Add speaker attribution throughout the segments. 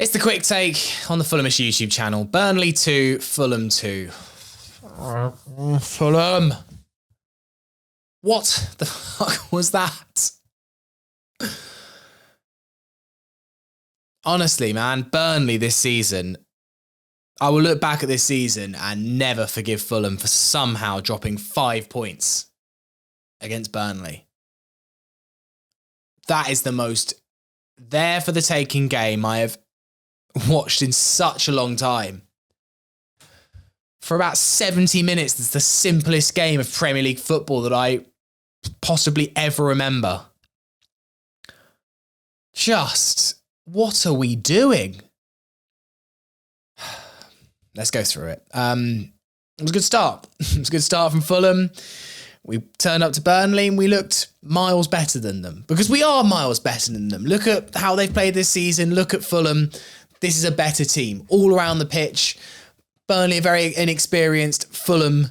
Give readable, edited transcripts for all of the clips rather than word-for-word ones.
Speaker 1: It's the quick take on the Fulhamish YouTube channel. Burnley 2, Fulham 2. Fulham. What the fuck was that? Honestly, man, Burnley this season, I will look back at this season and never forgive Fulham for somehow dropping 5 points against Burnley. That is the most there for the taking game I have watched in such a long time. For about 70 minutes, it's the simplest game of Premier League football that I possibly ever remember. Just, what are we doing? Let's go through it. It was a good start. It was a good start from Fulham. We turned up to Burnley and we looked miles better than them. Because we are miles better than them. Look at how they've played this season. Look at Fulham. This is a better team. All around the pitch. Burnley are very inexperienced. Fulham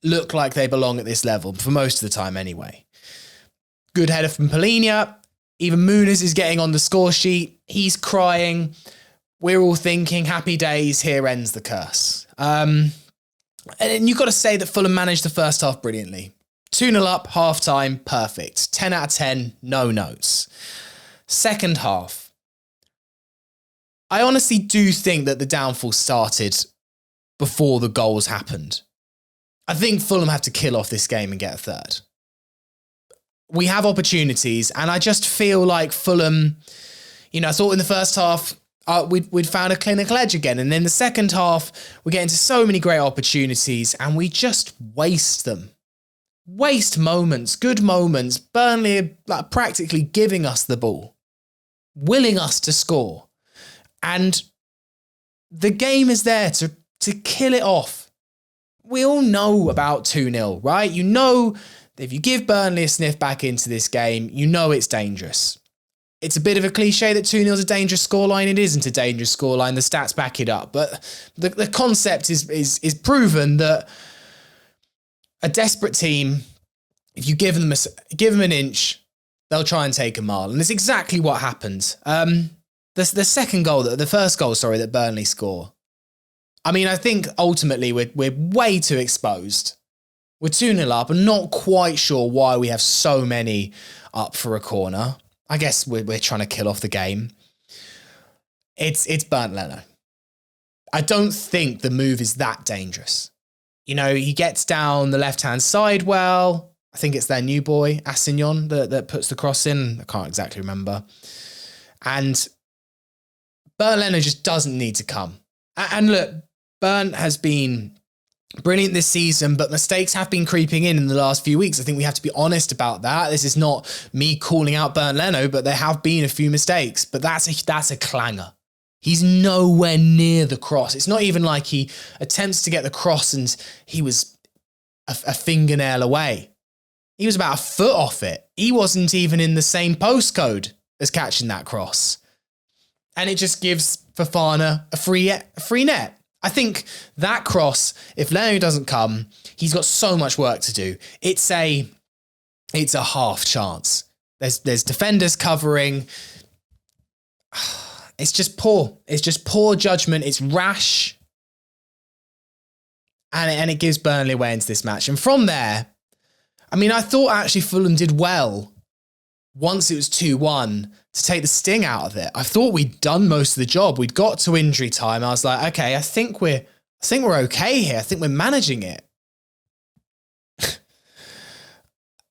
Speaker 1: look like they belong at this level. For most of the time anyway. Good header from Polina. Even Muniz is getting on the score sheet. He's crying. We're all thinking, happy days, here ends the curse. And you've got to say that Fulham managed the first half brilliantly. 2-0 up, half-time, perfect. 10 out of 10, no notes. Second half. I honestly do think that the downfall started before the goals happened. I think Fulham have to kill off this game and get a third. We have opportunities, and I just feel like Fulham, I thought in the first half, we'd found a clinical edge again. And in the second half, we get into so many great opportunities and we just waste them. Waste moments, good moments. Burnley are practically giving us the ball, willing us to score. And the game is there to kill it off. We all know about 2-0, right? You know that if you give Burnley a sniff back into this game, you know it's dangerous. It's a bit of a cliche that 2-0 is a dangerous scoreline. It isn't a dangerous scoreline. The stats back it up. But the concept is proven that a desperate team, if you give them an inch, they'll try and take a mile. And that's exactly what happened. The first goal that Burnley score. I mean, I think ultimately we're way too exposed. We're 2-0 up and not quite sure why we have so many up for a corner. I guess we're trying to kill off the game. It's Bernd Leno. I don't think the move is that dangerous. He gets down the left-hand side well. I think it's their new boy, Assignon, that puts the cross in. I can't exactly remember. And Bernd Leno just doesn't need to come. And look, Bernd has been brilliant this season, but mistakes have been creeping in the last few weeks. I think we have to be honest about that. This is not me calling out Bernd Leno, but there have been a few mistakes. But that's a clanger. He's nowhere near the cross. It's not even like he attempts to get the cross and he was a fingernail away. He was about a foot off it. He wasn't even in the same postcode as catching that cross. And it just gives Fofana a free net. I think that cross, if Leno doesn't come, he's got so much work to do. It's a half chance. There's defenders covering. It's just poor. It's just poor judgment. It's rash. And it gives Burnley away into this match. And from there, I thought actually Fulham did well once it was 2-1 to take the sting out of it. I thought we'd done most of the job. We'd got to injury time. I was like, okay, I think we're okay here. I think we're managing it.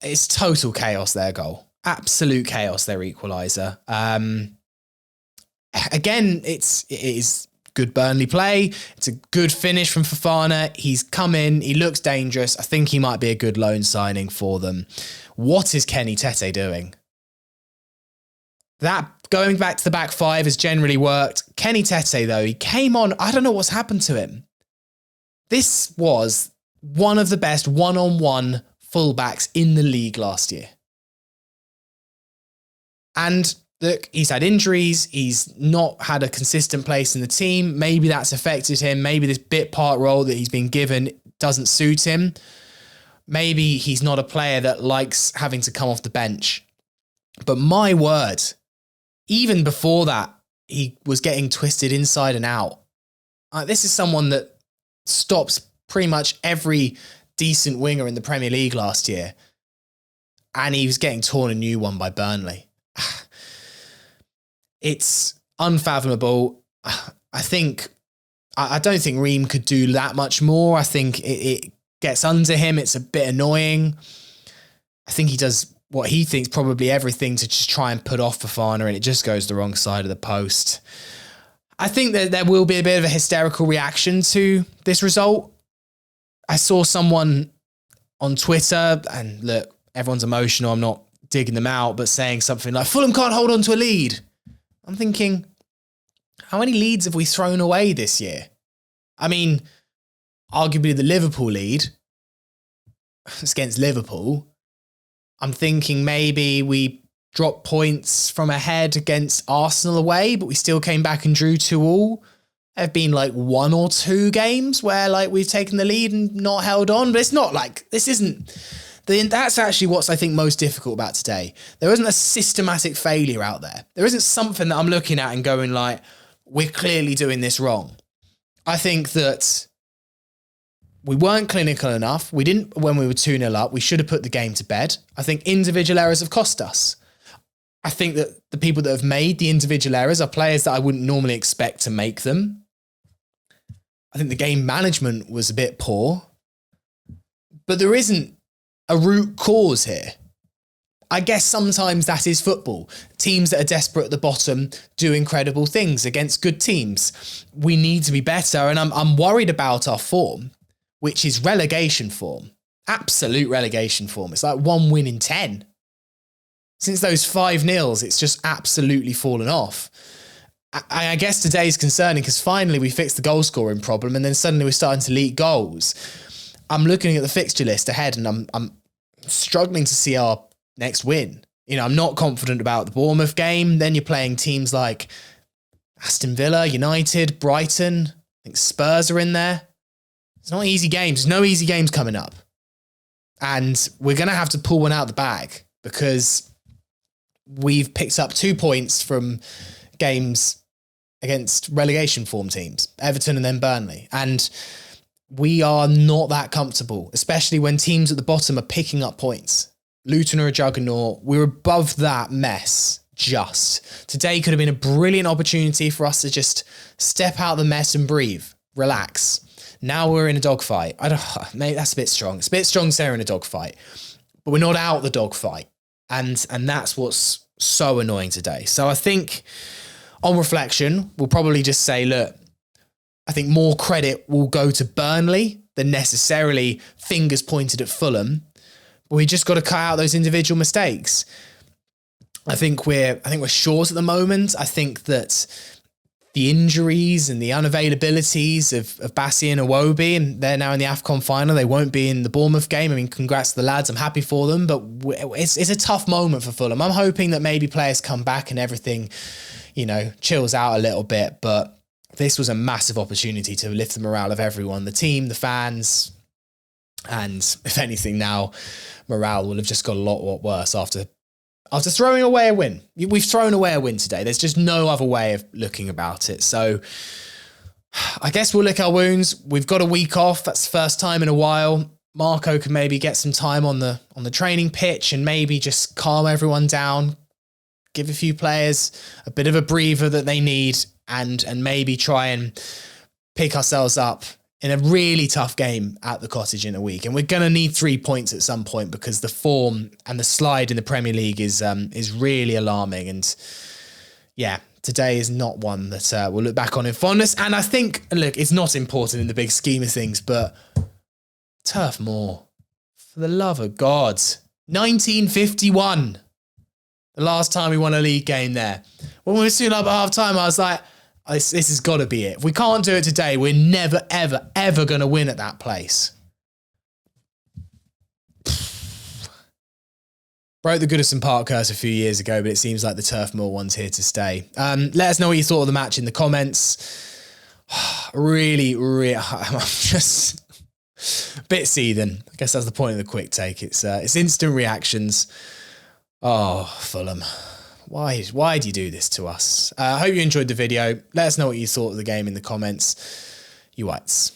Speaker 1: It's total chaos, their goal. Absolute chaos, their equaliser. Again, it is good Burnley play. It's a good finish from Fofana. He's come in. He looks dangerous. I think he might be a good loan signing for them. What is Kenny Tete doing? That going back to the back five has generally worked. Kenny Tete, though, he came on. I don't know what's happened to him. This was one of the best one-on-one fullbacks in the league last year. And look, he's had injuries. He's not had a consistent place in the team. Maybe that's affected him. Maybe this bit part role that he's been given doesn't suit him. Maybe he's not a player that likes having to come off the bench. But my word, even before that, he was getting twisted inside and out. This is someone that stops pretty much every decent winger in the Premier League last year. And he was getting torn a new one by Burnley. It's unfathomable. I don't think Ream could do that much more. I think it gets under him. It's a bit annoying. I think he does what he thinks probably everything to just try and put off Fofana, and it just goes the wrong side of the post. I think that there will be a bit of a hysterical reaction to this result. I saw someone on Twitter, and look, everyone's emotional, I'm not digging them out, but saying something like, Fulham can't hold on to a lead. I'm thinking, how many leads have we thrown away this year? I mean, arguably the Liverpool lead, it's against Liverpool. I'm thinking maybe we dropped points from ahead against Arsenal away, but we still came back and drew 2-2. There have been like 1 or 2 games where like we've taken the lead and not held on, but it's not like, this isn't... That's actually what's, I think, most difficult about today. There isn't a systematic failure out there. There isn't something that I'm looking at and going like, we're clearly doing this wrong. I think that we weren't clinical enough. We didn't, when we were 2-0 up, we should have put the game to bed. I think individual errors have cost us. I think that the people that have made the individual errors are players that I wouldn't normally expect to make them. I think the game management was a bit poor. But there isn't a root cause here. I guess sometimes that is football. Teams that are desperate at the bottom do incredible things against good teams. We need to be better, and I'm worried about our form, which is relegation form. Absolute relegation form. It's like 1 win in 10. Since those 5-0s, it's just absolutely fallen off. I guess today's concerning because finally we fixed the goal scoring problem, and then suddenly we're starting to leak goals. I'm looking at the fixture list ahead, and I'm struggling to see our next win. You know, I'm not confident about the Bournemouth game. Then you're playing teams like Aston Villa, United, Brighton. I think Spurs are in there. It's not easy games. There's no easy games coming up. And we're going to have to pull one out the bag because we've picked up 2 points from games against relegation form teams, Everton and then Burnley. And we are not that comfortable, especially when teams at the bottom are picking up points. Luton are a juggernaut. We're above that mess, just. Today could have been a brilliant opportunity for us to just step out of the mess and breathe, relax. Now we're in a dogfight. Maybe that's a bit strong. It's a bit strong to say we're in a dogfight, but we're not out the dogfight. And that's what's so annoying today. So I think on reflection, we'll probably just say, look, I think more credit will go to Burnley than necessarily fingers pointed at Fulham. But we just got to cut out those individual mistakes. I think we're short at the moment. I think that the injuries and the unavailabilities of Bassi and Iwobi, and they're now in the AFCON final. They won't be in the Bournemouth game. I mean, congrats to the lads. I'm happy for them, but it's a tough moment for Fulham. I'm hoping that maybe players come back and everything, you know, chills out a little bit, but this was a massive opportunity to lift the morale of everyone, the team, the fans, and if anything now, morale will have just got a lot worse after throwing away a win. We've thrown away a win today. There's just no other way of looking about it. So I guess we'll lick our wounds. We've got a week off. That's the first time in a while. Marco can maybe get some time on the training pitch and maybe just calm everyone down, give a few players a bit of a breather that they need, and maybe try and pick ourselves up in a really tough game at the Cottage in a week. And we're going to need 3 points at some point because the form and the slide in the Premier League is really alarming. And yeah, today is not one that we'll look back on in fondness. And I think, look, it's not important in the big scheme of things, but Turf Moor, for the love of God, 1951. The last time we won a league game there. When we were soon up at half time, I was like, this has got to be it. If we can't do it today, we're never, ever, ever going to win at that place. Broke the Goodison Park curse a few years ago, but it seems like the Turf Moor one's here to stay. Let us know what you thought of the match in the comments. Really, I'm just a bit seething. I guess that's the point of the quick take. It's instant reactions. Oh, Fulham. Why do you do this to us? I hope you enjoyed the video. Let us know what you thought of the game in the comments. You whites.